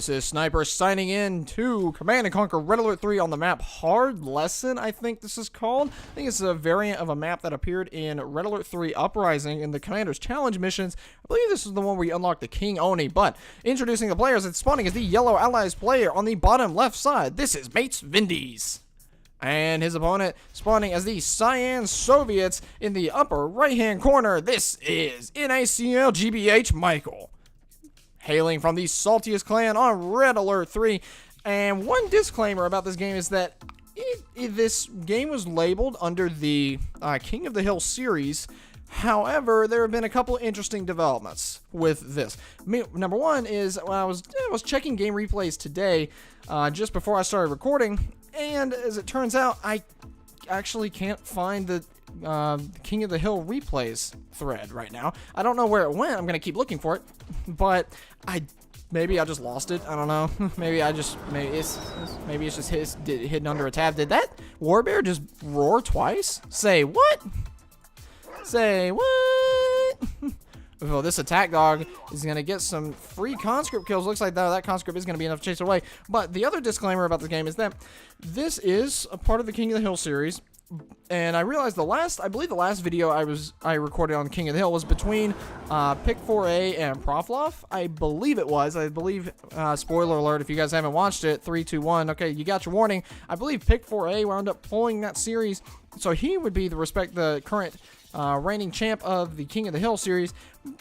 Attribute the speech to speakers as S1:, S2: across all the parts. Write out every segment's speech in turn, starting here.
S1: This is Sniper signing in to Command & Conquer Red Alert 3 on the map Hard Lesson, I think this is called. I think it's a variant of a map that appeared in Red Alert 3 Uprising in the Commander's Challenge missions. I believe this is the one where you unlock the King Oni, but introducing the players, it's spawning as the Yellow Allies player on the bottom left side. This is m8s Vindies. And his opponent spawning as the Cyan Soviets in the upper right-hand corner. This is NaCl GBH Michael, hailing from the saltiest clan on Red Alert 3. And one disclaimer about this game is that this game was labeled under the King of the Hill series. However, there have been a couple interesting developments with this. Number one is when I was checking game replays today, just before I started recording, and as it turns out, I actually can't find the King of the Hill replays thread right now. I don't know where it went. I'm gonna keep looking for it, but maybe I just lost it. I don't know. maybe it's just hidden under a tab. Did that warbear just roar twice? Say what? Say what? Well, this attack dog is going to get some free conscript kills. Looks like that conscript is going to be enough to chase away. But the other disclaimer about the game is that this is a part of the King of the Hill series. And I realized I believe the last video I recorded on King of the Hill was between Pick4A and Proflof. I believe it was. I believe, spoiler alert, if you guys haven't watched it, 3, 2, 1. Okay, you got your warning. I believe Pick4A wound up pulling that series. So he would be the current reigning champ of the King of the Hill series.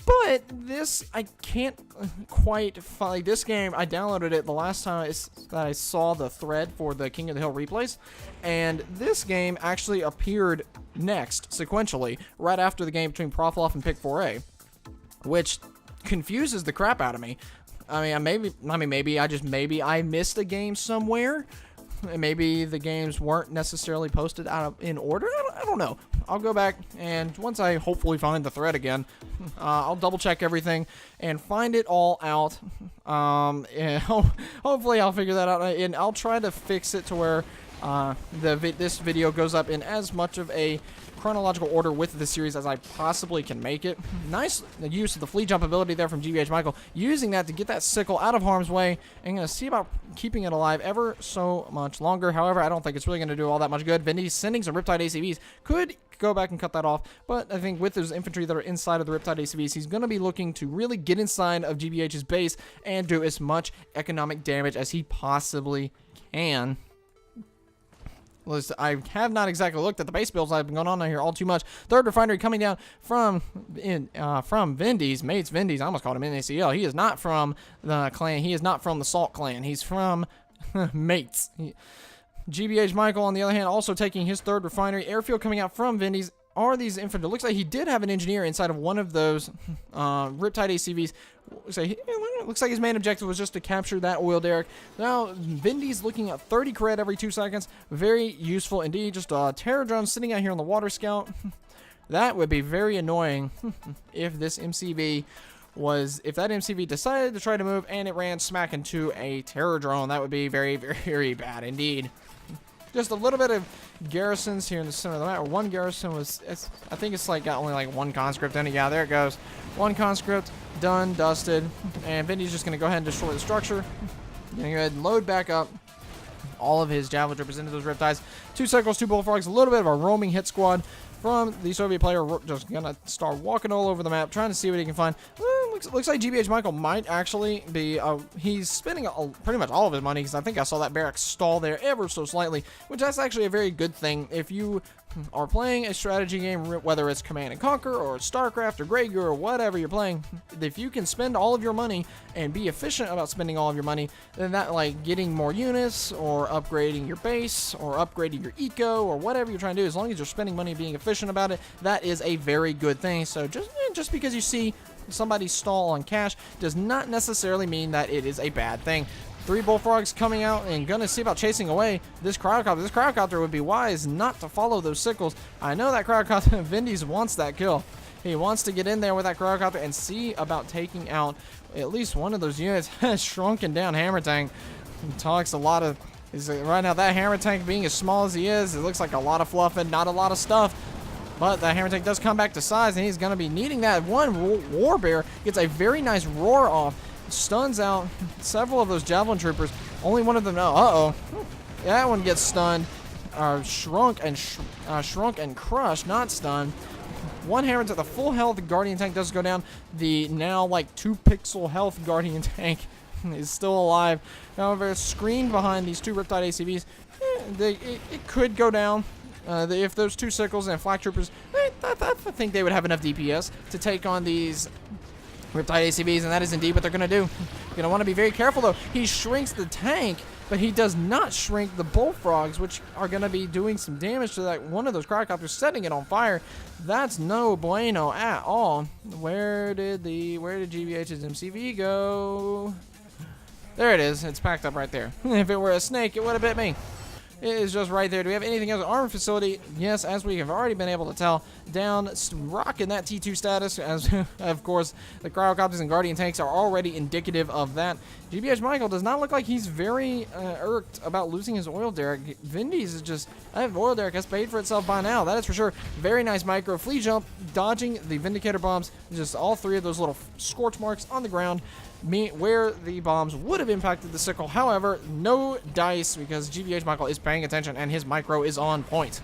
S1: But this, I can't quite find this game. I downloaded it the last time that I saw the thread for the King of the Hill replays, and this game actually appeared next sequentially right after the game between Proflof and Pick4A, which confuses the crap out of me. Maybe I missed a game somewhere. Maybe the games weren't necessarily posted in order. I don't know. I'll go back, and once I hopefully find the thread again, I'll double check everything and find it all out. And hopefully I'll figure that out, and I'll try to fix it to where this video goes up in as much of a chronological order with the series as I possibly can make it. Nice use of the flea jump ability there from GBH Michael, using that to get that sickle out of harm's way, and going to see about keeping it alive ever so much longer. However, I don't think it's really going to do all that much good. Vendy sending some Riptide ACVs could go back and cut that off, but I think with those infantry that are inside of the Riptide ACVs, he's going to be looking to really get inside of GBH's base and do as much economic damage as he possibly can. I have not exactly looked at the base builds I've been going on here all too much. Third refinery coming down from Vindies, m8s Vindies. I almost called him NaCl. He is not from the clan. He is not from the Salt clan. He's from m8s. GBH Michael, on the other hand, also taking his third refinery. Airfield coming out from Vindies. Are these infantry? It looks like he did have an engineer inside of one of those Riptide ACVs. So it looks like his main objective was just to capture that oil derrick. Now, Vindy's looking at 30 cred every 2 seconds. Very useful indeed. Just a terror drone sitting out here on the water scout. That would be very annoying if that MCV decided to try to move and it ran smack into a terror drone. That would be very, very bad indeed. Just a little bit of garrisons here in the center of the map. One garrison I think it's got only like one conscript in it. Yeah, there it goes. One conscript, done, dusted. And Vendy's just going to go ahead and destroy the structure. Going to go ahead and load back up all of his javelin drippers into those riptides. 2 cycles, 2 bullfrogs, a little bit of a roaming hit squad from the Soviet player, just going to start walking all over the map, trying to see what he can find. Looks like GBH Michael might actually be, he's spending pretty much all of his money, because I think I saw that barracks stall there ever so slightly, which that's actually a very good thing. If you are playing a strategy game, whether it's Command & Conquer or StarCraft or Grey Goo or whatever you're playing, if you can spend all of your money and be efficient about spending all of your money, then that, like getting more units or upgrading your base or upgrading your eco or whatever you're trying to do, as long as you're spending money being efficient about it, that is a very good thing. So just because you see somebody stall on cash does not necessarily mean that it is a bad thing. 3 bullfrogs coming out and gonna see about chasing away this cryocopter. This cryocopter would be wise not to follow those sickles. I know that cryocopter, Vindies wants that kill. He wants to get in there with that cryocopter and see about taking out at least one of those units. Shrunken down hammer tank. He talks a lot of, right now that hammer tank being as small as he is, it looks like a lot of fluff and not a lot of stuff. But that hammer tank does come back to size, and he's going to be needing that. One warbear gets a very nice roar off stuns out several of those javelin troopers. Only one of them, no, uh-oh. That one gets stunned. Shrunk and crushed, not stunned. One hammer to the full health Guardian tank does go down. The now like 2 pixel health Guardian tank is still alive. However, screened behind these 2 Riptide ACVs, it could go down. If those 2 sickles and flak troopers, I think they would have enough DPS to take on these Riptide ACVs, and that is indeed what they're going to do. You're going to want to be very careful, though. He shrinks the tank, but he does not shrink the bullfrogs, which are going to be doing some damage to that one of those cryocopters, setting it on fire. That's no bueno at all. Where did GBH's MCV go? There it is. It's packed up right there. If it were a snake, it would have bit me. It is just right there. Do we have anything else? Armor facility, yes, as we have already been able to tell, down, rocking that T2 status, as of course the cryocopters and guardian tanks are already indicative of that. GBH Michael does not look like he's very irked about losing his oil derrick. Vindies is just, I have oil derrick has paid for itself by now, that is for sure. Very nice micro flea jump, dodging the Vindicator bombs, just all 3 of those little scorch marks on the ground. Where the bombs would have impacted the sickle. However, no dice because GBH Michael is paying attention and his micro is on point.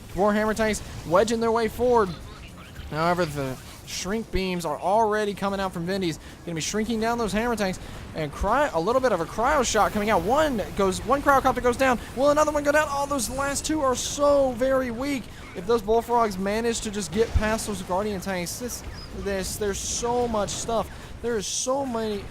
S1: 4 hammer tanks wedging their way forward. However, the shrink beams are already coming out from Vendy's. Going to be shrinking down those hammer tanks and a little bit of a cryo shot coming out. One cryocopter goes down. Will another one go down? Oh, those last 2 are so very weak. If those bullfrogs manage to just get past those guardian tanks, there's so much stuff. There is so many.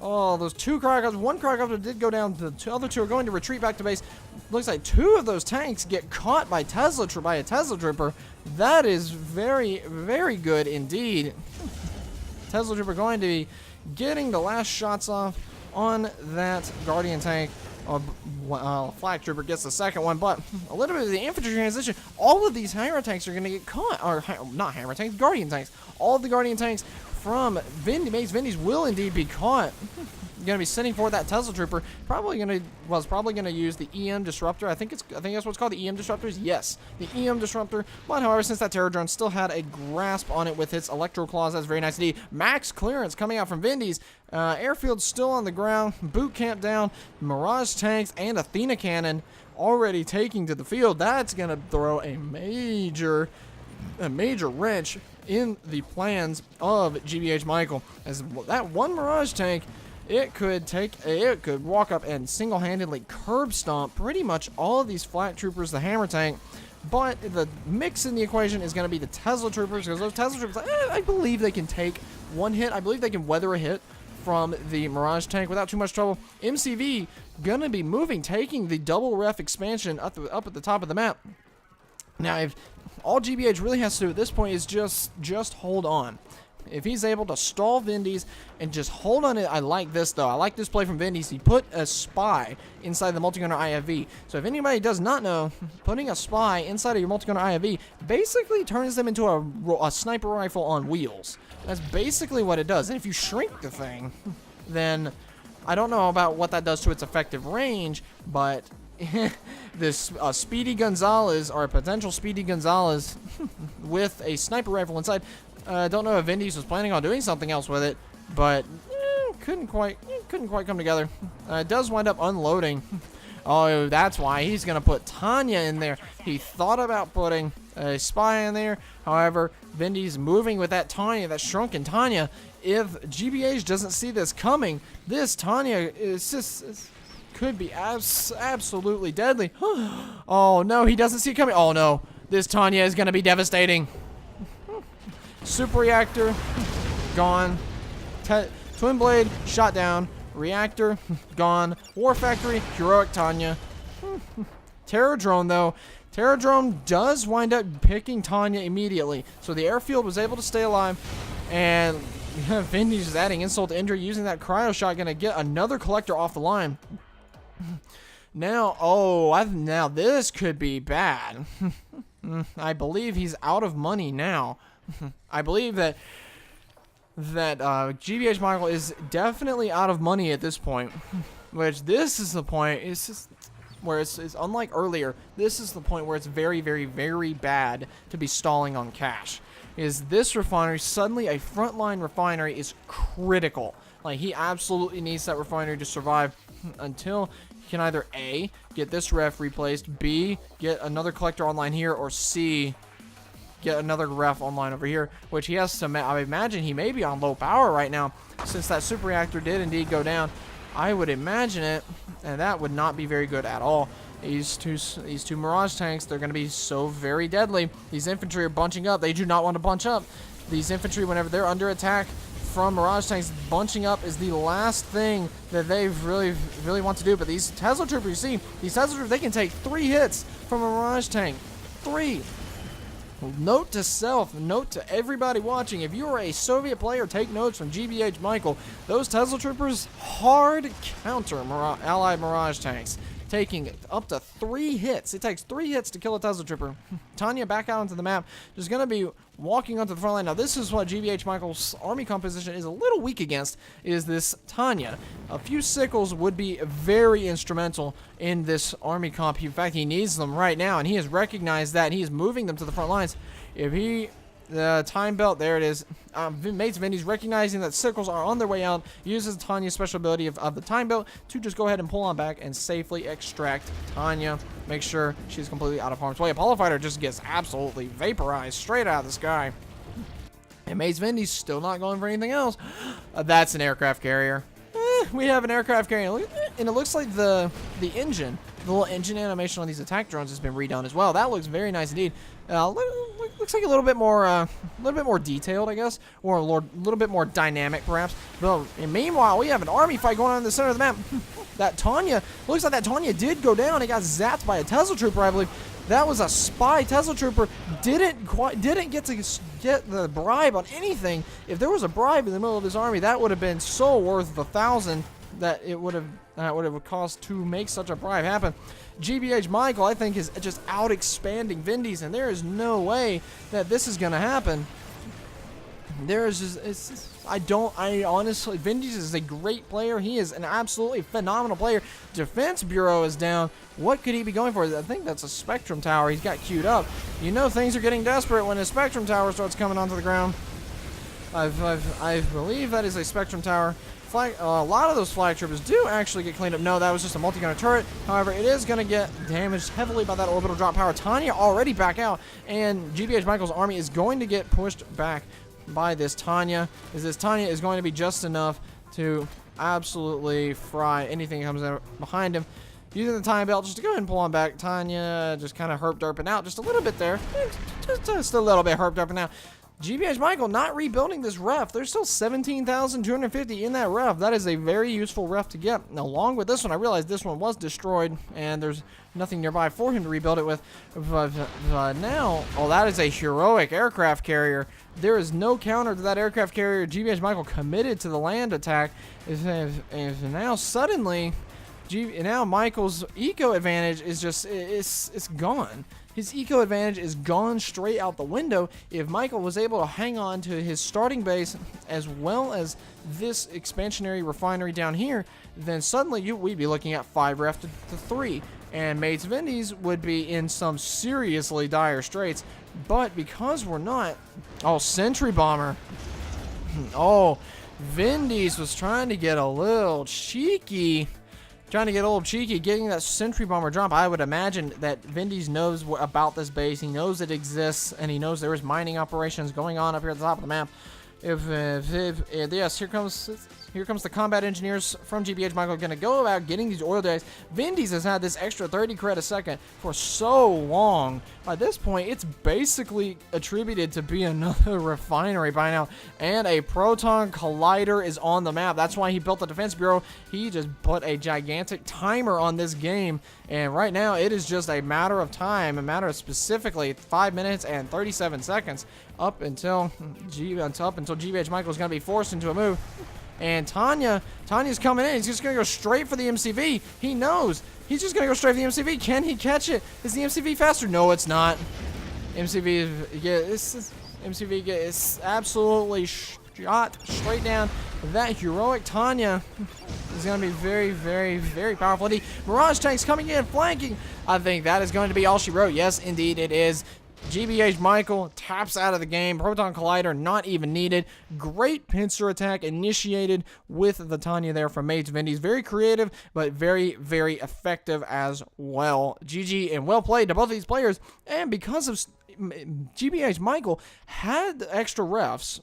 S1: Oh, those 2 cryocopters. 1 cryocopter did go down. The other 2 are going to retreat back to base. Looks like 2 of those tanks get caught by a Tesla trooper. That is very, very good indeed. Tesla trooper going to be getting the last shots off on that guardian tank. Flak trooper gets the second one, but a little bit of the infantry transition. All of these hammer tanks are going to get caught, or not hammer tanks, guardian tanks. All of the guardian tanks from Vindies will indeed be caught. Going to be sending for that Tesla trooper. Probably going to use the EM disruptor. I think that's what's called the EM disruptors. Yes, the EM disruptor. But however, since that terror drone still had a grasp on it with its electro claws, that's very nice indeed. Max clearance coming out from Vindies. Airfield still on the ground. Boot camp down. Mirage tanks and Athena cannon already taking to the field. That's going to throw a major wrench in the plans of GBH Michael, as that one Mirage tank, it could walk up and single-handedly curb stomp pretty much all of these flak troopers, the hammer tank. But the mix in the equation is going to be the Tesla troopers, because those Tesla troopers, I believe they can take one hit. I believe they can weather a hit from the Mirage tank without too much trouble. MCV gonna be moving, taking the double ref expansion up at the top of the map. Now, if all GBH really has to do at this point is just hold on. If he's able to stall Vindies and just hold on it, I like this though. I like this play from Vindies. He put a spy inside the multi-gunner IFV. So if anybody does not know, putting a spy inside of your multi-gunner IFV basically turns them into a sniper rifle on wheels. That's basically what it does. And if you shrink the thing, then I don't know about what that does to its effective range, but this Speedy Gonzalez, or a potential Speedy Gonzalez with a sniper rifle inside. I don't know if Vindies was planning on doing something else with it, but couldn't quite come together. It does wind up unloading. Oh, that's why he's gonna put Tanya in there. He thought about putting a spy in there. However, Vindies moving with that Tanya, that shrunken Tanya. If GBH doesn't see this coming, this Tanya could be absolutely deadly. Oh no, he doesn't see it coming. Oh no, this Tanya is gonna be devastating. Super reactor gone. Twin blade shot down. Reactor gone. War factory heroic Tanya. Terror drone though. Terror drone does wind up picking Tanya immediately, so the airfield was able to stay alive. And Vindies is adding insult to injury, using that cryo shot, gonna get another collector off the line. Now, now this could be bad. I believe he's out of money now. I believe that GBH Michael is definitely out of money at this point. Which this is the point. It's just where it's unlike earlier. This is the point where it's very, very, very bad to be stalling on cash. Is this refinery suddenly a frontline refinery is critical Like, he absolutely needs that refinery to survive until he can either A, get this ref replaced, B, get another collector online here, or C, get another ref online over here, which he has to, I imagine he may be on low power right now, since that super reactor did indeed go down. I would imagine it, and that would not be very good at all. These two Mirage tanks, they're going to be so very deadly. These infantry are bunching up. They do not want to bunch up. These infantry, whenever they're under attack from Mirage tanks, bunching up is the last thing that they really want to do. But these Tesla troopers, you see, these Tesla troopers, they can take 3 hits from a Mirage tank. 3. Note to self, note to everybody watching, if you are a Soviet player, take notes from GBH Michael. Those Tesla troopers hard counter Allied Mirage tanks, taking up to 3 hits. It takes 3 hits to kill a Tesla trooper. Tanya back out onto the map, just going to be walking onto the front line. Now, this is what GBH Michael's army composition is a little weak against, is this Tanya. A few sickles would be very instrumental in this army comp. In fact, he needs them right now, and he has recognized that, and he is moving them to the front lines. If he... The time belt, there it is. m8s Vendy's recognizing that sickles are on their way out, uses Tanya's special ability of the time belt to just go ahead and pull on back and safely extract Tanya. Make sure she's completely out of harm's way. Apollo Fighter just gets absolutely vaporized straight out of the sky. m8s Vendy's still not going for anything else. That's an aircraft carrier. We have an aircraft carrier, and it looks like the engine, the little engine animation on these attack drones has been redone as well. That looks very nice indeed. Looks like a little bit more detailed, I guess, or a little bit more dynamic, perhaps. But meanwhile, we have an army fight going on in the center of the map. That Tanya, looks like that Tanya did go down. It got zapped by a Tesla trooper, I believe. That was a spy Tesla trooper. Didn't get to get the bribe on anything. If there was a bribe in the middle of his army, that would have been so worth the 1,000 that it would have cost to make such a bribe happen. GBH Michael, I think, is just out expanding Vindies, and there is no way that this is gonna happen. There is just, I honestly, Vindies is a great player. He is an absolutely phenomenal player. Defense Bureau is down. What could he be going for? I think that's a Spectrum Tower he's got queued up. You know things are getting desperate when a Spectrum Tower starts coming onto the ground. I believe that is a Spectrum Tower. A lot of those flag troopers do actually get cleaned up. No, that was just a multi-gunner turret. However, it is going to get damaged heavily by that orbital drop power. Tanya already back out, and GBH Michael's army is going to get pushed back by this Tanya, as this Tanya is going to be just enough to absolutely fry anything that comes out behind him. Using the time belt just to go ahead and pull on back. Tanya just kind of herp-derping out just a little bit there. Just a little bit herp-derping out. GBH Michael not rebuilding this ref. There's still 17,250 in that ref. That is a very useful ref to get. Now, along with this one, I realized this one was destroyed, and there's nothing nearby for him to rebuild it with. But now, oh, that is a heroic aircraft carrier. There is no counter to that aircraft carrier. GBH Michael committed to the land attack. Is now suddenly, now Michael's eco advantage is just it's gone. His eco advantage is gone straight out the window. If Michael was able to hang on to his starting base as well as this expansionary refinery down here, then suddenly we'd be looking at 5 ref to 3. And m8s Vindies would be in some seriously dire straits. But because we're not... Oh, Sentry Bomber. Oh, Vindies was trying to get a little cheeky. Getting that Sentry Bomber drop. I would imagine that Vindies knows about this base. He knows it exists, and he knows there is mining operations going on up here at the top of the map. Yes, here comes the combat engineers from GBH Michael going to go about getting these oil derricks. Vindies has had this extra 30 cred a second for so long. At this point, it's basically attributed to be another refinery by now. And a proton collider is on the map. That's why he built the Defense Bureau. He just put a gigantic timer on this game. And right now, it is just a matter of time, a matter of specifically 5 minutes and 37 seconds up until GBH Michael is going to be forced into a move. And Tanya's coming in. He's just going to go straight for the MCV. He knows. He's just going to go straight for the MCV. Can he catch it? Is the MCV faster? No, it's not. MCV gets absolutely shot straight down. That heroic Tanya is going to be very, very, very powerful. The Mirage tanks coming in, flanking. I think that is going to be all she wrote. Yes, indeed, it is. GBH Michael taps out of the game. Proton Collider not even needed. Great pincer attack initiated with the Tanya there from m8s Vindies. Very creative, but very, very effective as well. GG and well played to both of these players. And because of GBH Michael had extra refs,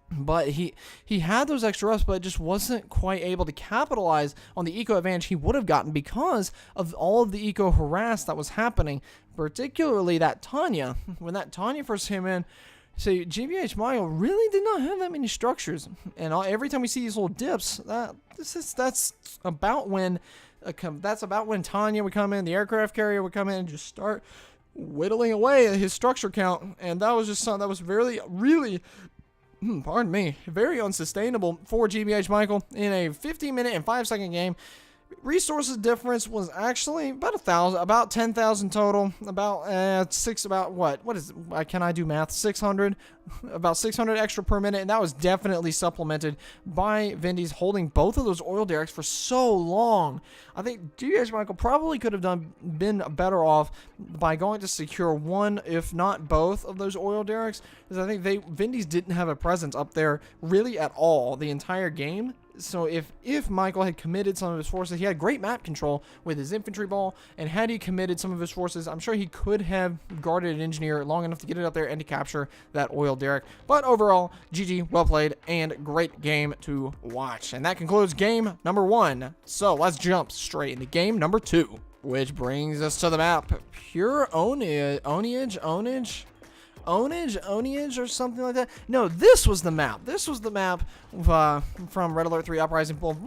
S1: but he had those extra refs, but just wasn't quite able to capitalize on the eco advantage he would have gotten because of all of the eco harass that was happening, particularly that Tanya. When that Tanya first came in, so GBH Michael really did not have that many structures, and every time we see these little dips, that's about when Tanya would come in, the aircraft carrier would come in and just start whittling away at his structure count, and that was just something that was really pardon me, very unsustainable for GBH Michael in a 15-minute and 5-second game. Resources difference was actually about 10,000 total, can I do math? 600, about 600 extra per minute, and that was definitely supplemented by Vendies holding both of those oil derricks for so long. I think GBH Michael probably could have been better off by going to secure one, if not both, of those oil derricks, because I think Vendies didn't have a presence up there really at all the entire game. So if Michael had committed some of his forces, he had great map control with his infantry ball, and had he committed some of his forces, I'm sure he could have guarded an engineer long enough to get it up there and to capture that oil derrick. But overall, GG, well played, and great game to watch. And that concludes game number 1. So let's jump straight into game number 2, which brings us to the map. Pure Onage or something like that. No, this was the map. This was the map from Red Alert 3 Uprising. Well,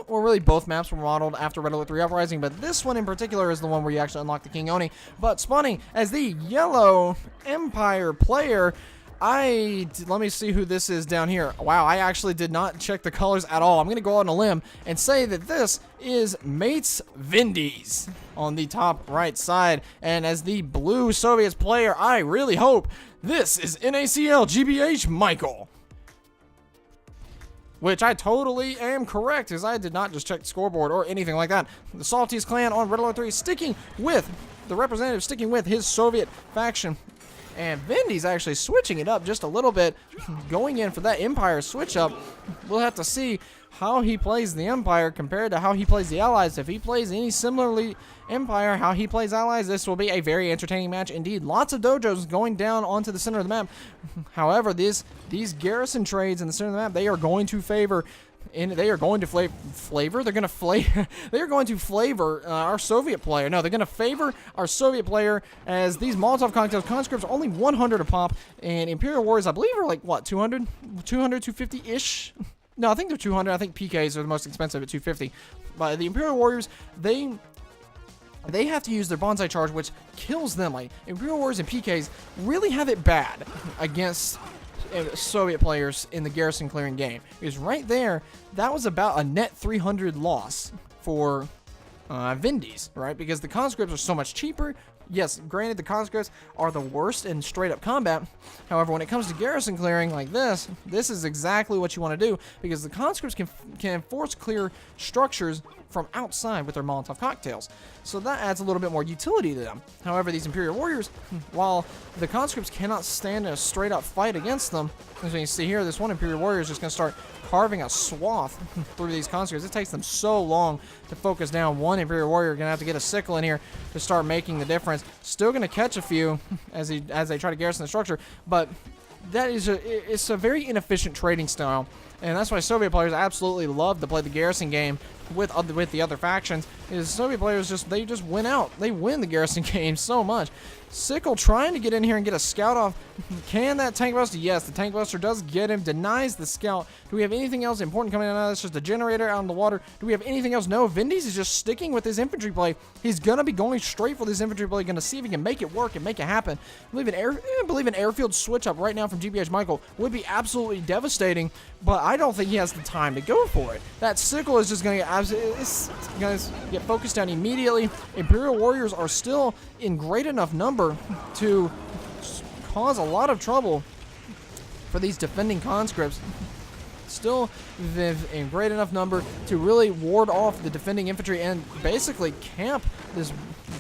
S1: really both maps were modeled after Red Alert 3 Uprising, but this one in particular is the one where you actually unlock the King Oni. But spawning as the yellow Empire player, let me see who this is down here. Wow, I actually did not check the colors at all. I'm going to go on a limb and say that this is m8s Vindies on the top right side. And as the blue Soviets player, I really hope this is NaCl GBH Michael. Which I totally am correct, as I did not just check the scoreboard or anything like that. The Salties clan on Red Alert 3 sticking with his Soviet faction. And Vendy's actually switching it up just a little bit, going in for that Empire switch up. We'll have to see how he plays the Empire compared to how he plays the Allies. If he plays any similarly Empire, how he plays Allies, this will be a very entertaining match indeed. Lots of dojos going down onto the center of the map. However, these garrison trades in the center of the map, they are going to favor... they are going to flavor our Soviet player. No, they're going to favor our Soviet player, as these Molotov cocktails, conscripts are only 100 a pop, and Imperial Warriors, I believe, are like, what, 200, 250-ish? No, I think they're 200. I think PKs are the most expensive at 250. But the Imperial Warriors, they have to use their bonsai charge, which kills them. Like, Imperial Warriors and PKs really have it bad against Soviet players in the garrison clearing game. Because right there, that was about a net 300 loss for Vindies, right? Because the conscripts are so much cheaper. Yes, granted, the conscripts are the worst in straight-up combat. However, when it comes to garrison clearing like this is exactly what you want to do, because the conscripts can force clear structures from outside with their Molotov cocktails. So that adds a little bit more utility to them. However, these Imperial Warriors, while the conscripts cannot stand a straight-up fight against them, as you can see here, this one Imperial Warrior is just going to start carving a swath through these conscripts. It takes them so long to focus down one Imperial Warrior. Going to have to get a sickle in here to start making the difference. Still going to catch a few as they try to garrison the structure, but that is it's a very inefficient trading style, and that's why Soviet players absolutely love to play the garrison game with the other factions. Is Soviet players just win out. They win the garrison game so much. Sickle trying to get in here and get a scout off. Can that tank buster? Yes, the tank buster does get him. Denies the scout. Do we have anything else important coming out of this? Just a generator out in the water. Do we have anything else? No. Vindies is just sticking with his infantry play. He's gonna be going straight for this infantry play. Gonna see if he can make it work and make it happen. I believe an airfield switch up right now from GBH Michael would be absolutely devastating, but I don't think he has the time to go for it. That sickle is just gonna get focused down immediately. Imperial Warriors are still in great enough number to cause a lot of trouble for these defending conscripts. still in great enough number to really ward off the defending infantry and basically camp this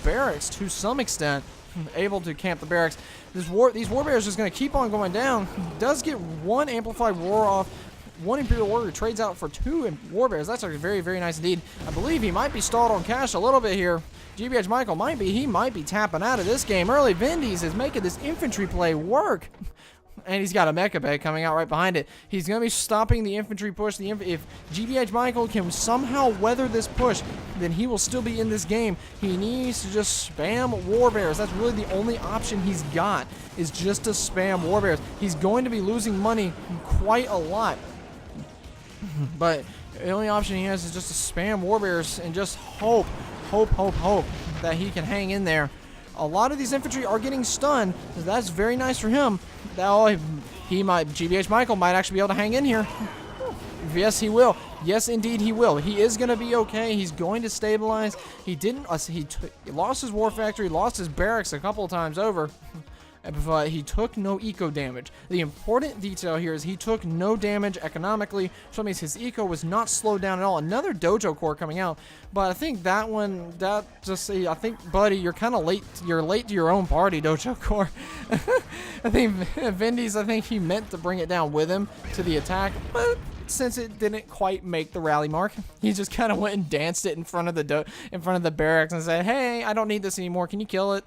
S1: barracks to some extent. Able to camp the barracks. These war bears are just going to keep on going down. Does get one amplified war off. One Imperial Warrior trades out for 2 war bears. That's actually very, very nice indeed. I believe he might be stalled on cash a little bit here. GBH Michael might be. He might be tapping out of this game early. Vindies is making this infantry play work. And he's got a mecha bay coming out right behind it. He's going to be stopping the infantry push. If GBH Michael can somehow weather this push, then he will still be in this game. He needs to just spam war bears. That's really the only option he's got, is just to spam war bears. He's going to be losing money quite a lot. But the only option he has is just to spam war bears and just hope that he can hang in there. A lot of these infantry are getting stunned, so that's very nice for him. GBH Michael might actually be able to hang in here. Yes, he will. Yes, indeed, he will. He is going to be okay. He's going to stabilize. He lost his war factory, lost his barracks a couple of times over. But he took no eco damage. The important detail here is he took no damage economically, so that means his eco was not slowed down at all. Another dojo core coming out, but I think I think, buddy, you're kind of late. You're late to your own party, dojo core. I think Vendies, I think he meant to bring it down with him to the attack, but since it didn't quite make the rally mark, he just kind of went and danced it in front of the barracks and said, "Hey, I don't need this anymore. Can you kill it?"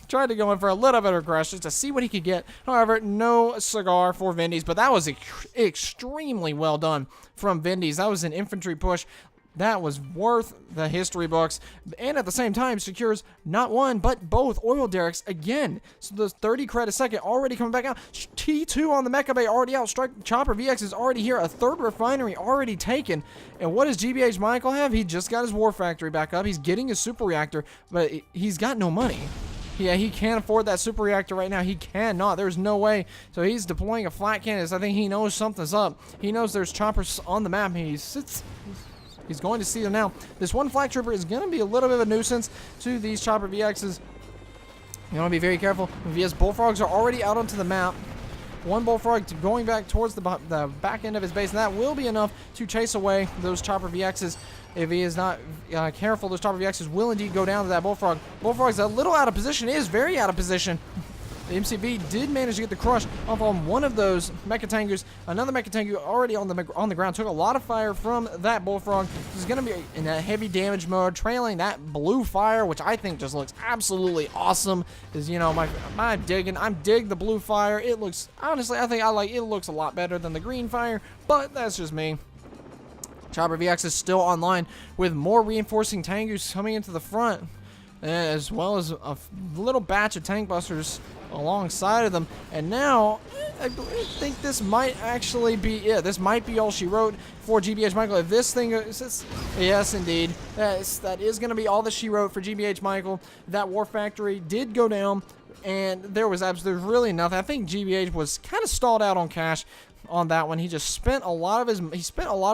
S1: Tried to go in for a little bit of aggression to see what he could get. However, no cigar for Vindies, but that was extremely well done from Vindies. That was an infantry push. That was worth the history books, and at the same time secures not one but both oil derricks again. So those 30 credit a second already coming back out. T2 on the Mecha Bay already out. Strike Chopper VX is already here. A third refinery already taken. And what does GBH Michael have? He just got his war factory back up. He's getting his super reactor, but he's got no money. Yeah, he can't afford that super reactor right now. He cannot. There's no way. So he's deploying a flat cannon. I think he knows something's up. He knows there's choppers on the map. He's going to see them now. This one flak trooper is going to be a little bit of a nuisance to these chopper VXs. You want to be very careful. Yes, bullfrogs are already out onto the map. One bullfrog going back towards the back end of his base, and that will be enough to chase away those chopper VXs. If he is not careful, those chopper VXs will indeed go down to that bullfrog. Bullfrog's a little out of position. It is very out of position. The MCV did manage to get the crush off on one of those Mecha Tangoos. Another Mecha Tango already on the ground. Took a lot of fire from that bullfrog. This is going to be in a heavy damage mode, trailing that blue fire, which I think just looks absolutely awesome. Is, you know, I'm dig the blue fire. It looks, honestly, I think it looks a lot better than the green fire, but that's just me. Chopper VX is still online with more reinforcing Tangoos coming into the front, as well as a little batch of tank busters alongside of them. And now I think this might actually be it. This might be all she wrote for GBH Michael. If this thing is, yes, indeed, that is going to be all that she wrote for GBH Michael. That war factory did go down, and there's really nothing. I think GBH was kind of stalled out on cash on that one. He just spent a lot of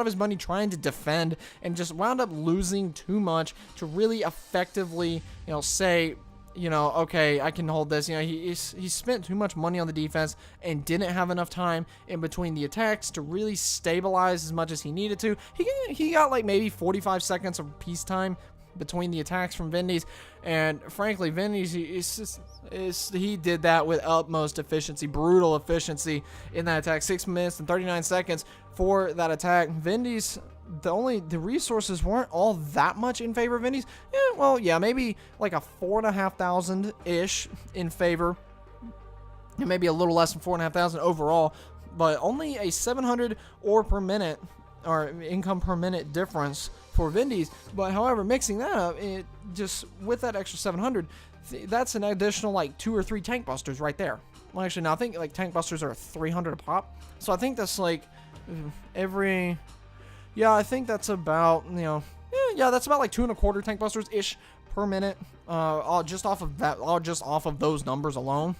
S1: his money trying to defend, and just wound up losing too much to really effectively, you know, say, you know, okay, I can hold this. You know, he spent too much money on the defense and didn't have enough time in between the attacks to really stabilize as much as he needed to. He got like maybe 45 seconds of peacetime between the attacks from Vindies, and frankly, Vindies, he did that with utmost efficiency, brutal efficiency in that attack. 6 minutes and 39 seconds for that attack. Vindies, the resources weren't all that much in favor of Vindies. Yeah, well, yeah, maybe like a 4,500 ish in favor, and maybe a little less than 4,500 overall, but only a 700 ore per minute, or income per minute difference for Vindies. But however, mixing that up, it just with that extra 700, that's an additional like 2 or 3 tank busters right there. Well, actually, no, I think like tank busters are 300 a pop. So I think that's like I think that's about, you know, that's about like 2 1/4 tank busters ish per minute. Just off of those numbers alone.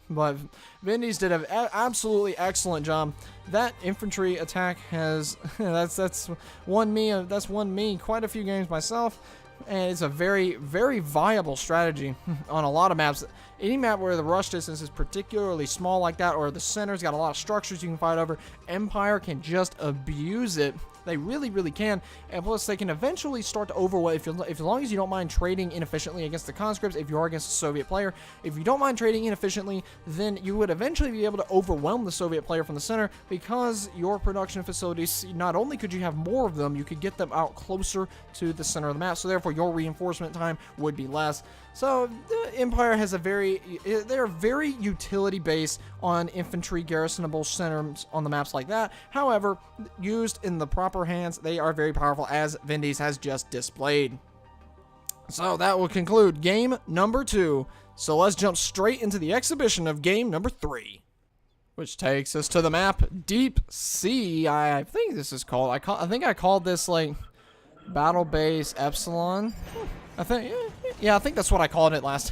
S1: But Vindies did an absolutely excellent job. That infantry attack has that's won me quite a few games myself. and it's a very, very viable strategy on a lot of maps. Any map where the rush distance is particularly small like that, or the center's got a lot of structures you can fight over, Empire can just abuse it. They really, really can. And plus, they can eventually start to overwhelm. If as long as you don't mind trading inefficiently against the conscripts, if you are against a Soviet player, if you don't mind trading inefficiently, then you would eventually be able to overwhelm the Soviet player from the center, because your production facilities, not only could you have more of them, you could get them out closer to the center of the map. So therefore, your reinforcement time would be less. So Empire has they're very utility based on infantry garrisonable centers on the maps like that. However, used in the proper hands, they are very powerful, as Vindies has just displayed. So that will conclude game number 2. So let's jump straight into the exhibition of game number 3, which takes us to the map Deep Sea. I think this is called. I think I called this like Battle Base Epsilon. I think, yeah, I think that's what I called it last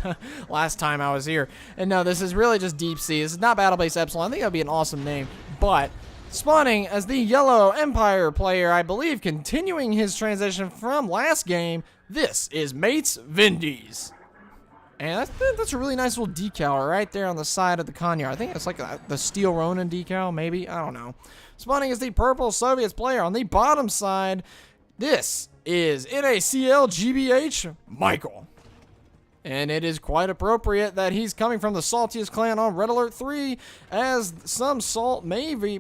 S1: time I was here. And no, this is really just Deep Sea. This is not Battle Base Epsilon. I think that would be an awesome name. But spawning as the Yellow Empire player, I believe, continuing his transition from last game, this is m8s Vindies. And that's a really nice little decal right there on the side of the Konyar. I think it's like the Steel Ronin decal, maybe. I don't know. Spawning as the Purple Soviets player on the bottom side, this is NaCl GBH Michael. And it is quite appropriate that he's coming from the saltiest clan on Red Alert 3, as some salt may be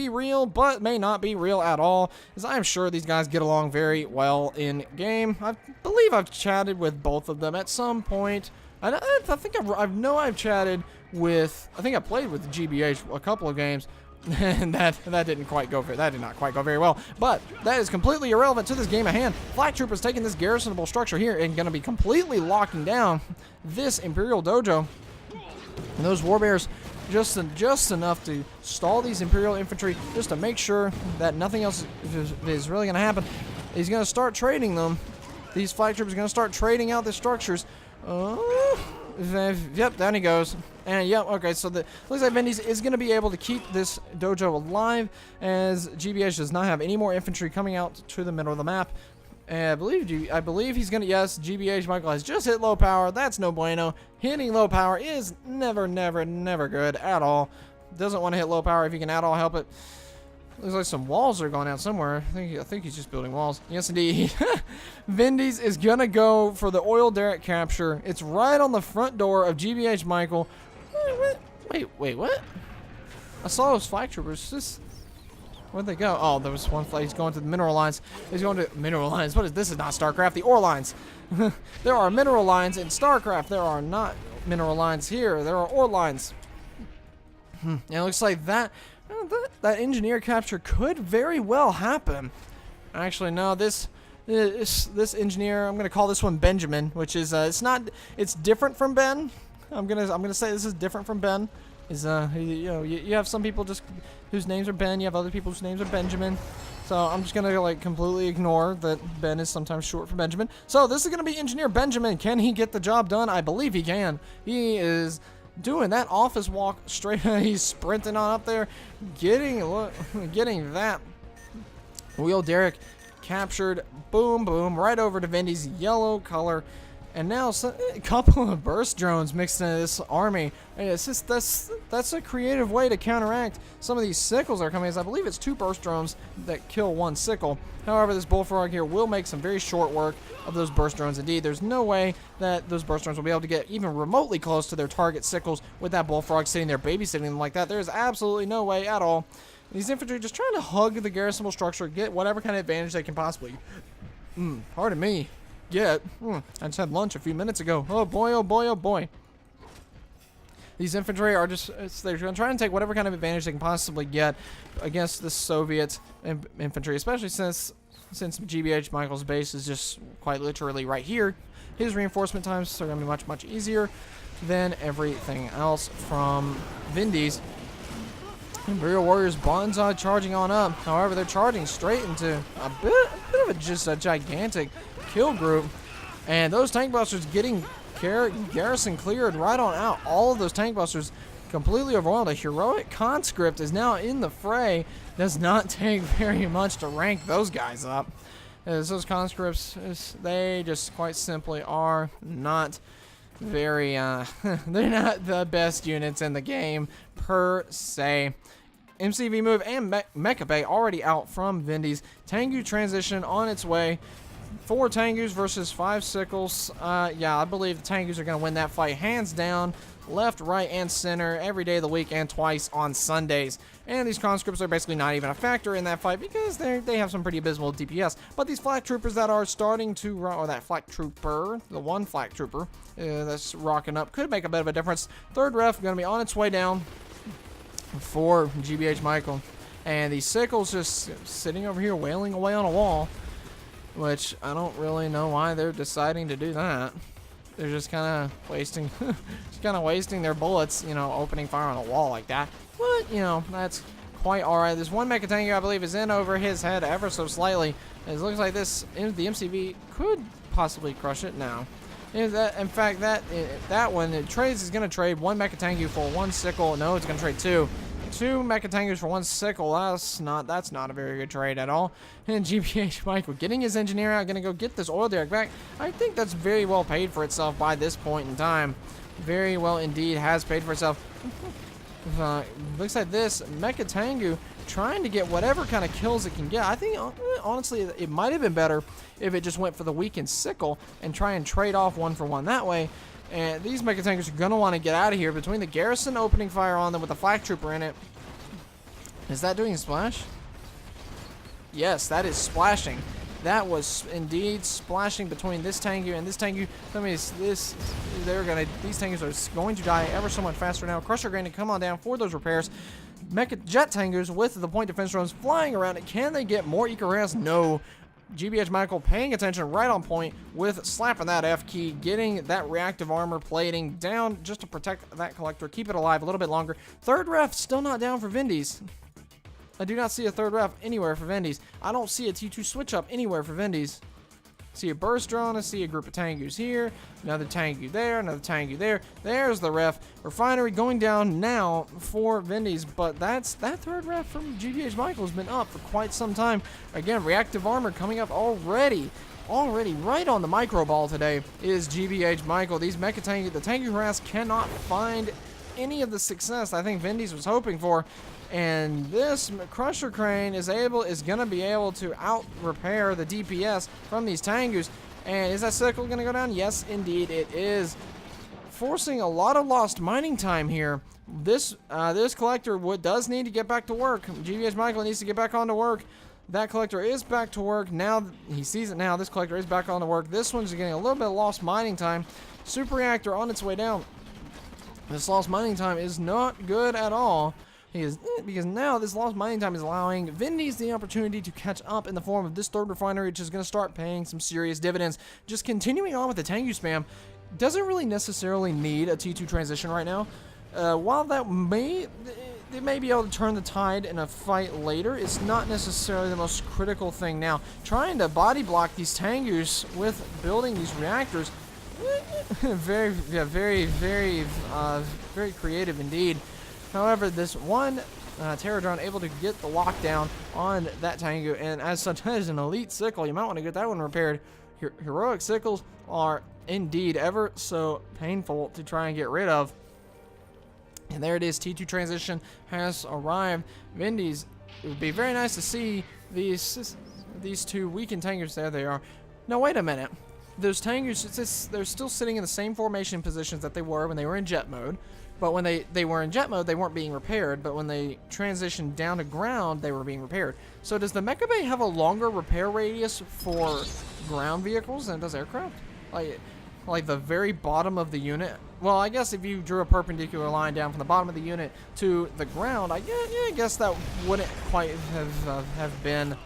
S1: real, but may not be real at all, as I'm sure these guys get along very well in game. I believe I've chatted with both of them at some point. I think I've chatted with, I think I played with the GBH a couple of games, and that did not quite go very well. But that is completely irrelevant to this game at hand. Flak Troopers taking this garrisonable structure here and going to be completely locking down this Imperial Dojo. And those Warbears just enough to stall these Imperial infantry, just to make sure that nothing else is really going to happen. He's going to start trading them. These Flak Troopers are going to start trading out the structures. Yep, down he goes. And yep, okay, so looks like Vendies is going to be able to keep this dojo alive, as GBH does not have any more infantry coming out to the middle of the map. And I believe he's going to, yes, GBH Michael has just hit low power. That's no bueno. Hitting low power is never good at all. Doesn't want to hit low power if you can at all help it. Looks like some walls are going out somewhere. I think he's just building walls. Yes, indeed. Vindies is going to go for the oil derrick capture. It's right on the front door of GBH Michael. Wait, what? I saw those Flak Troopers. Where'd they go? Oh, there was one flag. He's going to the mineral lines. He's going to mineral lines. What is this? Is not StarCraft. The ore lines. There are mineral lines in StarCraft. There are not mineral lines here. There are ore lines. And it looks like that engineer capture could very well happen. Actually, no. This engineer, I'm gonna call this one Benjamin, which is it's different from Ben. I'm gonna say this is different from Ben. You have some people just whose names are Ben. You have other people whose names are Benjamin. So I'm just gonna like completely ignore that Ben is sometimes short for Benjamin. So this is gonna be Engineer Benjamin. Can he get the job done? I believe he can. He is doing that office walk straight. He's sprinting on up there, getting that wheel derrick captured. Boom, boom, right over to Vendy's yellow color. And now a couple of burst drones mixed into this army. And it's just that's a creative way to counteract some of these sickles that are coming. I believe it's 2 burst drones that kill 1 sickle. However, this bullfrog here will make some very short work of those burst drones. Indeed, there's no way that those burst drones will be able to get even remotely close to their target sickles with that bullfrog sitting there babysitting them like that. There's absolutely no way at all. These infantry just trying to hug the garrisonable structure, get whatever kind of advantage they can possibly. Pardon me. I just had lunch a few minutes ago. Oh boy, oh boy, oh boy. These infantry are they're going to try and take whatever kind of advantage they can possibly get against the Soviet infantry, especially since GBH Michael's base is just quite literally right here. His reinforcement times are going to be much easier than everything else from Vindies. Imperial Warriors Bonsai charging on up. However, they're charging straight into a bit of just a gigantic kill group, and those tank busters getting garrison cleared right on out. All of those tank busters completely overwhelmed. A heroic conscript is now in the fray. Does not take very much to rank those guys up. As those conscripts, they just quite simply are not very, they're not the best units in the game, per se. MCV move and Mecha Bay already out from Vindies. Tango transition on its way. 4 Tangus versus 5 sickles. Yeah, I believe the Tangus are going to win that fight hands down. Left, right, and center every day of the week and twice on Sundays. And these conscripts are basically not even a factor in that fight because they have some pretty abysmal DPS. But these flak troopers that are starting to run, or that flak trooper, the one flak trooper that's rocking up, could make a bit of a difference. Third ref going to be on its way down for GBH Michael. And the sickles just sitting over here wailing away on a wall, which I don't really know why they're deciding to do that. They're just kind of wasting their bullets, you know, opening fire on a wall like that. But, you know, that's quite alright. This one Mecha Tango, I believe, is in over his head ever so slightly. It looks like the MCV could possibly crush it now. In fact, that one, is going to trade 1 Mecha Tango for 1 sickle. No, it's going to trade 2. 2 Mecha Tangos for 1 sickle. That's not a very good trade at all. And GBH Michael getting his engineer out, gonna go get this oil derrick back. I think that's very well paid for itself by this point in time. Very well indeed has paid for itself. Looks like this Mecha Tango trying to get whatever kind of kills it can get. I think honestly it might have been better if it just went for the weakened sickle and try and trade off 1 for 1 that way. And these Mecha Tankers are going to want to get out of here. Between the garrison opening fire on them with the flak trooper in it. Is that doing a splash? Yes, that is splashing. That was indeed splashing between this Tango and this Tango. These Tangos are going to die ever so much faster now. Crusher going to come on down for those repairs. Mecha Jet Tangos with the point defense drones flying around it. Can they get more eco harass? No. GBH Michael paying attention right on point with slapping that F key, getting that reactive armor plating down just to protect that collector, keep it alive a little bit longer. Third ref still not down for Vindies. I do not see a third ref anywhere for Vendies. I don't see a T2 switch up anywhere for Vendies. See a burst drone, I see a group of Tangus here, another Tangu there, another Tangu there. There's the ref. Refinery going down now for Vindies, but that third ref from GBH Michael has been up for quite some time. Again, reactive armor coming up already right on the micro ball today is GBH Michael. These Mecha Tangu, the Tangu harass cannot find any of the success I think Vindies was hoping for. And this Crusher Crane is going to be able to out-repair the DPS from these Tangus. And is that sickle going to go down? Yes, indeed it is. Forcing a lot of lost mining time here. This collector does need to get back to work. GBH Michael needs to get back on to work. That collector is back to work. Now, he sees it now. This collector is back on to work. This one's getting a little bit of lost mining time. Super Reactor on its way down. This lost mining time is not good at all. Because now this lost mining time is allowing Vindies the opportunity to catch up in the form of this third refinery, which is going to start paying some serious dividends. Just continuing on with the Tangu spam, doesn't really necessarily need a T2 transition right now. While they may be able to turn the tide in a fight later, it's not necessarily the most critical thing now. Trying to body block these Tangus with building these reactors, very creative indeed. However, this one Terror Drone able to get the lockdown on that Tango, and as such, as an elite sickle, you might want to get that one repaired. Heroic sickles are indeed ever so painful to try and get rid of. And there it is, T2 transition has arrived. Vindies, it would be very nice to see these two weakened Tangos. There they are. Now wait a minute. Those Tangos, they're still sitting in the same formation positions that they were when they were in jet mode. But when they were in jet mode, they weren't being repaired. But when they transitioned down to ground, they were being repaired. So does the Mecha Bay have a longer repair radius for ground vehicles than it does aircraft? Like the very bottom of the unit? Well, I guess if you drew a perpendicular line down from the bottom of the unit to the ground, I guess that wouldn't quite have been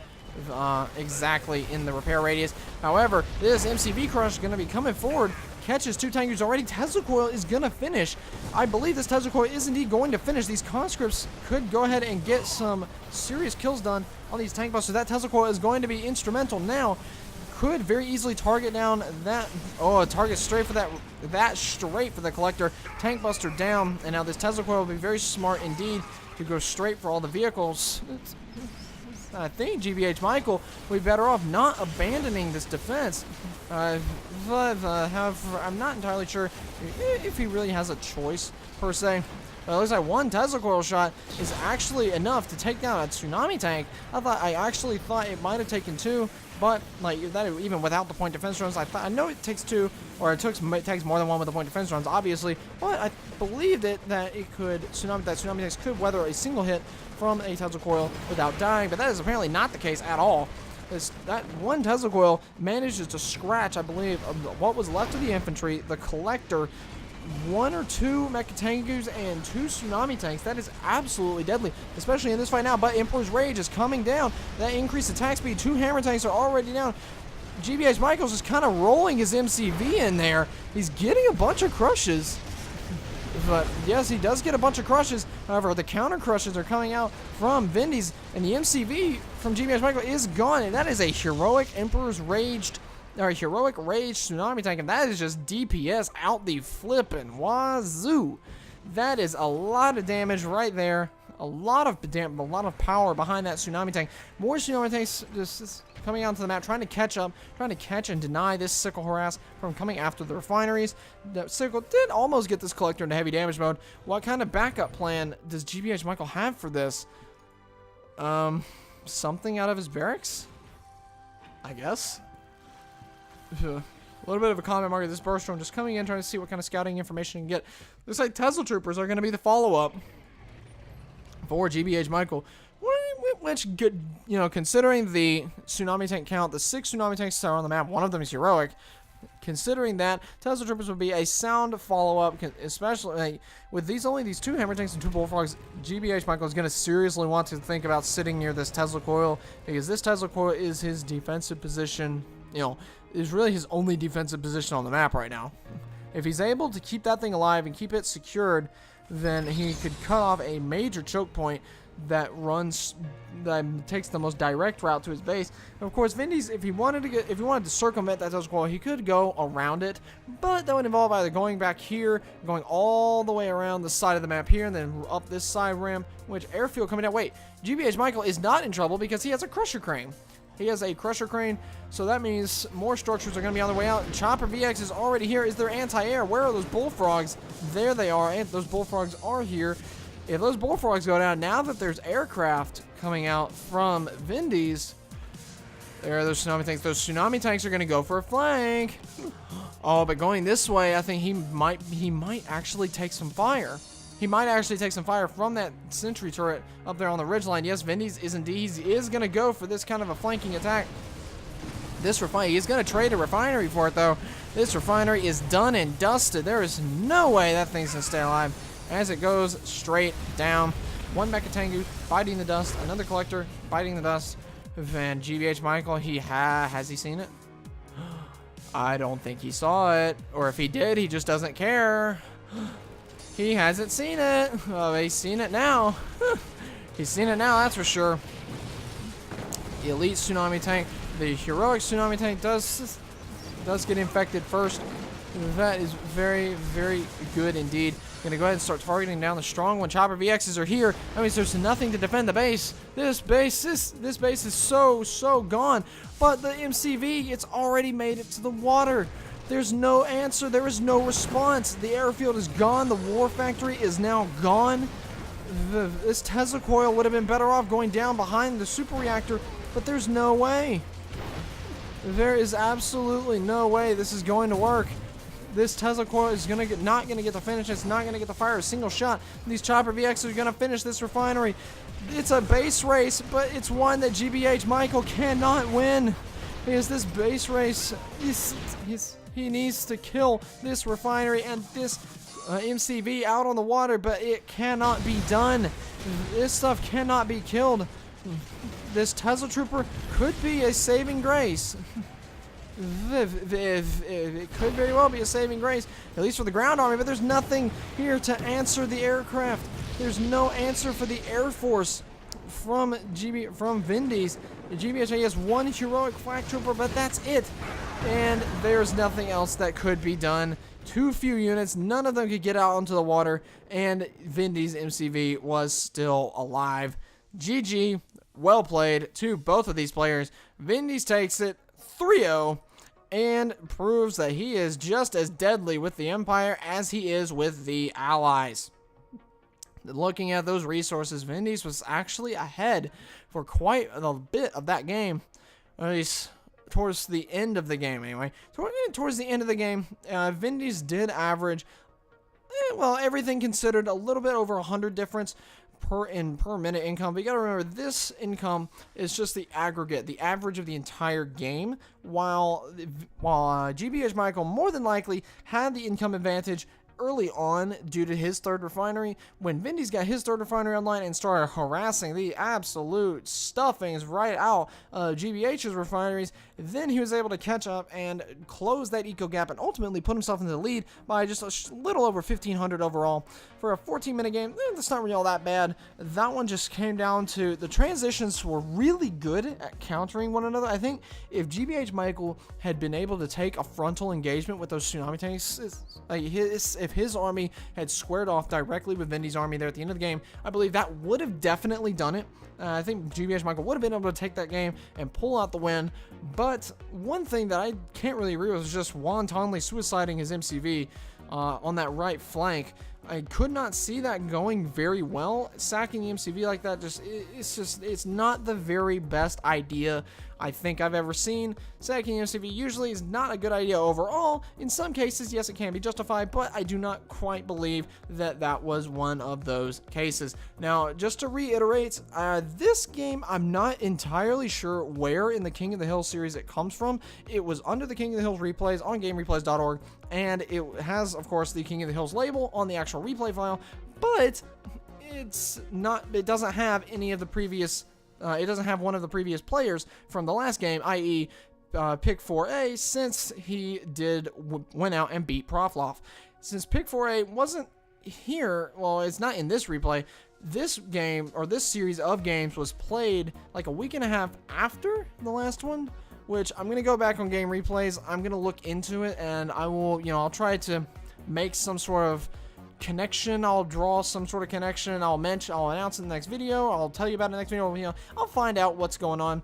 S1: exactly in the repair radius. However, this MCV crush is going to be coming forward. Catches 2 Tangus already. Tesla Coil is going to finish. I believe this Tesla Coil is indeed going to finish. These conscripts could go ahead and get some serious kills done on these tank busters. That Tesla Coil is going to be instrumental now. Could very easily target down that. Oh, a target straight for that straight for the collector. Tank buster down. And now this Tesla Coil will be very smart indeed to go straight for all the vehicles. I think GBH Michael would be better off not abandoning this defense. However, I'm not entirely sure if he really has a choice, per se. But it looks like one Tesla coil shot is actually enough to take down a tsunami tank. I actually thought it might have taken two, but like that, even without the point defense runs, I know it takes two, or it takes more than one with the point defense runs, obviously. But I believed that it could tsunami tanks could weather a single hit from a Tesla coil without dying, but that is apparently not the case at all. That one Tesla coil manages to scratch, I believe, what was left of the infantry, the collector, one or two mecha Tango's, and two tsunami tanks. That is absolutely deadly, especially in this fight now. But Emperor's Rage is coming down. That increased attack speed. Two hammer tanks are already down. GBH Michael's just kind of rolling his MCV in there. He's getting a bunch of crushes. But yes, he does get a bunch of crushes. However, the counter crushes are coming out from Vindies, and the MCV from GBH Michael is gone. And that is a heroic Emperor's Rage tsunami tank, and that is just DPS out the flippin' wazoo. That is a lot of damage right there. A lot of power behind that tsunami tank. More tsunami tanks just coming onto the map, trying to catch up, trying to catch and deny this sickle harass from coming after the refineries. The sickle did almost get this collector into heavy damage mode. What kind of backup plan does GBH Michael have for this? Something out of his barracks, I guess. A little bit of a comment mark at this burst drone, just coming in, trying to see what kind of scouting information you can get. Looks like Tesla troopers are going to be the follow-up for GBH Michael. Which good, considering the tsunami tank count, the 6 tsunami tanks are on the map, one of them is heroic. Considering that, Tesla troopers would be a sound follow-up, especially with only these 2 hammer tanks and 2 bullfrogs. GBH Michael is going to seriously want to think about sitting near this Tesla coil, because this Tesla coil is his defensive position, is really his only defensive position on the map right now. If he's able to keep that thing alive and keep it secured, then he could cut off a major choke point that takes the most direct route to his base. And of course, Vindies, if he wanted to circumvent that Tesla coil, he could go around it, but that would involve either going back here, going all the way around the side of the map here, and then up this side ramp, which airfield coming down. Wait, GBH Michael is not in trouble because he has a crusher crane. He has a crusher crane, so that means more structures are going to be on their way out. Chopper VX is already here. Is there anti-air? Where are those bullfrogs? There they are, and those bullfrogs are here. If those bullfrogs go down, now that there's aircraft coming out from Vindies, there are those tsunami tanks. Those tsunami tanks are going to go for a flank. Oh, but going this way, I think he might actually take some fire. He might actually take some fire from that sentry turret up there on the ridgeline. Yes, Vindies is going to go for this kind of a flanking attack. This refinery, he's going to trade a refinery for it, though. This refinery is done and dusted. There is no way that thing's going to stay alive as it goes straight down. One mecha Tango biting the dust, another collector biting the dust. And GBH Michael, has he seen it? I don't think he saw it. Or if he did, he just doesn't care. He hasn't seen it. Oh, he's seen it now. He's seen it now, that's for sure. The elite tsunami tank, the heroic tsunami tank does get infected first. That is very, very good indeed. Gonna go ahead and start targeting down the strong one. Chopper VXs are here. That means there's nothing to defend the base. This base is so gone. But the MCV, it's already made it to the water. There's no answer. There is no response. The airfield is gone. The war factory is now gone. This Tesla coil would have been better off going down behind the super reactor, but there's no way. There is absolutely no way this is going to work. This Tesla coil is not going to get the finish. It's not going to get the fire a single shot. These Chopper VXs are going to finish this refinery. It's a base race, but it's one that GBH Michael cannot win. Because this base race, he needs to kill this refinery and this MCV out on the water, but it cannot be done. This stuff cannot be killed. This Tesla Trooper could be a saving grace. It could very well be a saving grace, at least for the ground army, but there's nothing here to answer the aircraft. There's no answer for the Air Force from Vindies. The GBH has one heroic flak trooper, but that's it. And there's nothing else that could be done. Too few units, none of them could get out onto the water, and Vindies MCV was still alive. GG. well played to both of these players. Vindies takes it 3-0 and proves that he is just as deadly with the Empire as he is with the Allies. Looking at those resources, Vindies was actually ahead for quite a bit of that game, at least towards the end of the game anyway. Towards the end of the game, Vindies did average, well, everything considered, a little bit over 100 difference per minute income. But you gotta remember, this income is just the aggregate, the average of the entire game, while GBH Michael more than likely had the income advantage early on due to his third refinery. When Vendy's got his third refinery online and started harassing the absolute stuffings right out of GBH's refineries, then he was able to catch up and close that eco gap and ultimately put himself into the lead by just a little over 1,500 overall. For a 14-minute game, that's not really all that bad. That one just came down to the transitions were really good at countering one another. I think if GBH Michael had been able to take a frontal engagement with those tsunami tanks, if his army had squared off directly with Vendy's army there at the end of the game, I believe that would have definitely done it. I think GBH Michael would have been able to take that game and pull out the win. But one thing that I can't really agree with is just wantonly suiciding his MCV on that right flank. I could not see that going very well. Sacking the MCV like that, it's not the very best idea I think I've ever seen. Sacking the MCV usually is not a good idea overall. In some cases, yes, it can be justified, but I do not quite believe that that was one of those cases. Now, just to reiterate, this game, I'm not entirely sure where in the King of the Hill series it comes from. It was under the King of the Hills replays on GameReplays.org, and it has, of course, the King of the Hills label on the actual replay file, but it's not, it doesn't have any of the previous, it doesn't have one of the previous players from the last game, i.e. Pick4A, since he went out and beat Profloff. Since Pick4A wasn't here, well, it's not in this replay, this game, or this series of games, was played like a week and a half after the last one, which I'm going to go back on Game Replays, I'm going to look into it, and I will, I'll try to make some sort of connection. I'll draw some sort of connection. I'll announce it in the next video. I'll tell you about it in the next video. I'll find out what's going on.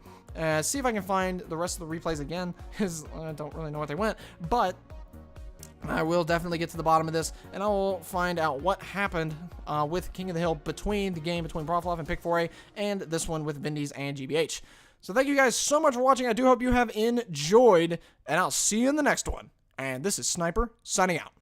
S1: See if I can find the rest of the replays again, because I don't really know where they went, but I will definitely get to the bottom of this, and I will find out what happened with King of the Hill between the game between Profloff and Pick4A and this one with Vindies and GBH. So thank you guys so much for watching. I do hope you have enjoyed, and I'll see you in the next one. And this is Sniper, signing out.